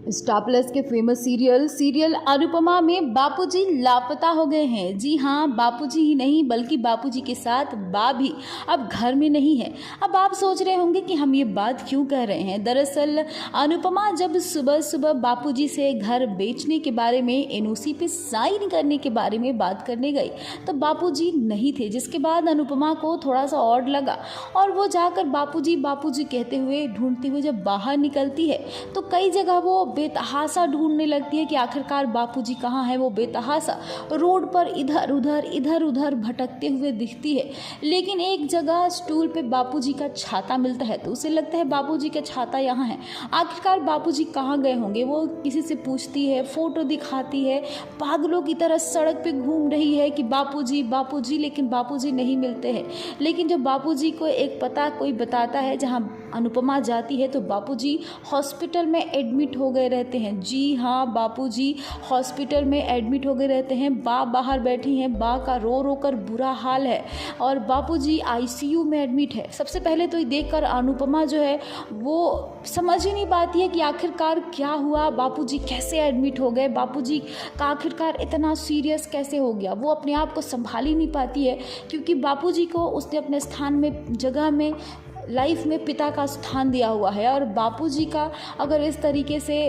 Star plus के famous serial Anupama में बापूजी लापता हो गए हैं। जी हाँ, बापूजी ही नहीं बल्कि बापूजी के साथ बा भी अब घर में नहीं है। अब आप सोच रहे होंगे कि हम ये बात क्यों कह रहे हैं। दरअसल अनुपमा जब सुबह सुबह बापूजी से घर बेचने के बारे में एनओसी पे साइन करने के बारे में बात करने गई तो बापूजी नहीं थे, जिसके बाद अनुपमा को थोड़ा सा ऑड लगा और वो जाकर बापूजी बापूजी कहते हुए ढूंढते हुए जब बाहर निकलती है तो कई जगह वो बेतहासा ढूंढने लगती है कि आखिरकार बापूजी कहाँ है। वो बेतहासा रोड पर इधर उधर भटकते हुए दिखती है, लेकिन एक जगह स्टूल पे बापूजी का छाता मिलता है तो उसे लगता है बापूजी का छाता यहाँ है। आखिरकार बापूजी कहाँ गए होंगे। वो किसी से पूछती है, फोटो दिखाती है, पागलों की तरह सड़क पे घूम रही है कि बापूजी बापूजी, लेकिन बापूजी नहीं मिलते हैं। लेकिन जब बापूजी को एक पता कोई बताता है जहाँ अनुपमा जाती है तो बापूजी हॉस्पिटल में एडमिट हो गए रहते हैं। जी हाँ, बापूजी हॉस्पिटल में एडमिट हो गए रहते हैं। बा बाहर बैठी हैं, बा का रो कर बुरा हाल है और बापूजी आईसीयू में एडमिट है। सबसे पहले तो ये देखकर अनुपमा जो है वो समझ ही नहीं पाती है कि आखिरकार क्या हुआ, बापूजी कैसे एडमिट हो गए, बापूजी का आखिरकार इतना सीरियस कैसे हो गया। वो अपने आप को संभाल ही नहीं पाती है क्योंकि बापूजी को उसने अपने स्थान में, जगह में, लाइफ में पिता का स्थान दिया हुआ है और बापूजी का अगर इस तरीके से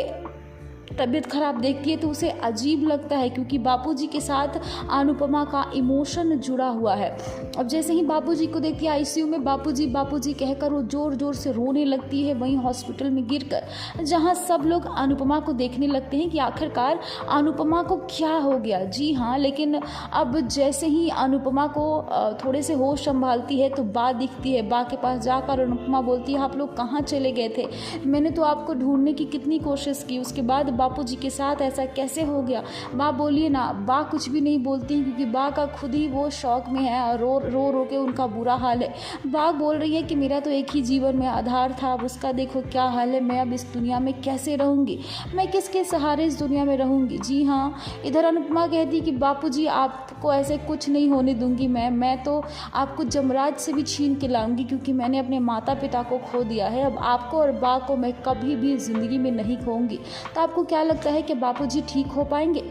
तबीयत खराब देखती है तो उसे अजीब लगता है क्योंकि बापूजी के साथ अनुपमा का इमोशन जुड़ा हुआ है। अब जैसे ही बापूजी को देखती है आईसीयू में बापूजी बापूजी कहकर वो जोर से रोने लगती है वहीं हॉस्पिटल में गिरकर, जहां सब लोग अनुपमा को देखने लगते हैं कि आखिरकार अनुपमा को क्या हो गया। जी हाँ, लेकिन अब जैसे ही अनुपमा को थोड़े से होश संभालती है तो बा दिखती है। बा के पास जाकर अनुपमा बोलती है, आप लोग कहाँ चले गए थे, मैंने तो आपको ढूंढने की कितनी कोशिश की, उसके बाद बापूजी के साथ ऐसा कैसे हो गया। बा बोलिए ना। बा कुछ भी नहीं बोलती क्योंकि बा का खुद ही वो शौक में है और रो के उनका बुरा हाल है। बा बोल रही है कि मेरा तो एक ही जीवन में आधार था, अब उसका देखो क्या हाल है, मैं अब इस दुनिया में कैसे रहूँगी, मैं किसके सहारे इस दुनिया में रहूँगी। जी हाँ, इधर अनुपमा कहती कि बापूजी आपको ऐसे कुछ नहीं होने दूंगी, मैं तो आपको जमराज से भी छीन के लाऊंगी क्योंकि मैंने अपने माता पिता को खो दिया है। अब आपको और बा को मैं कभी भी ज़िंदगी में नहीं खोऊंगी। तो आपको क्या लगता है कि बापूजी ठीक हो पाएंगे?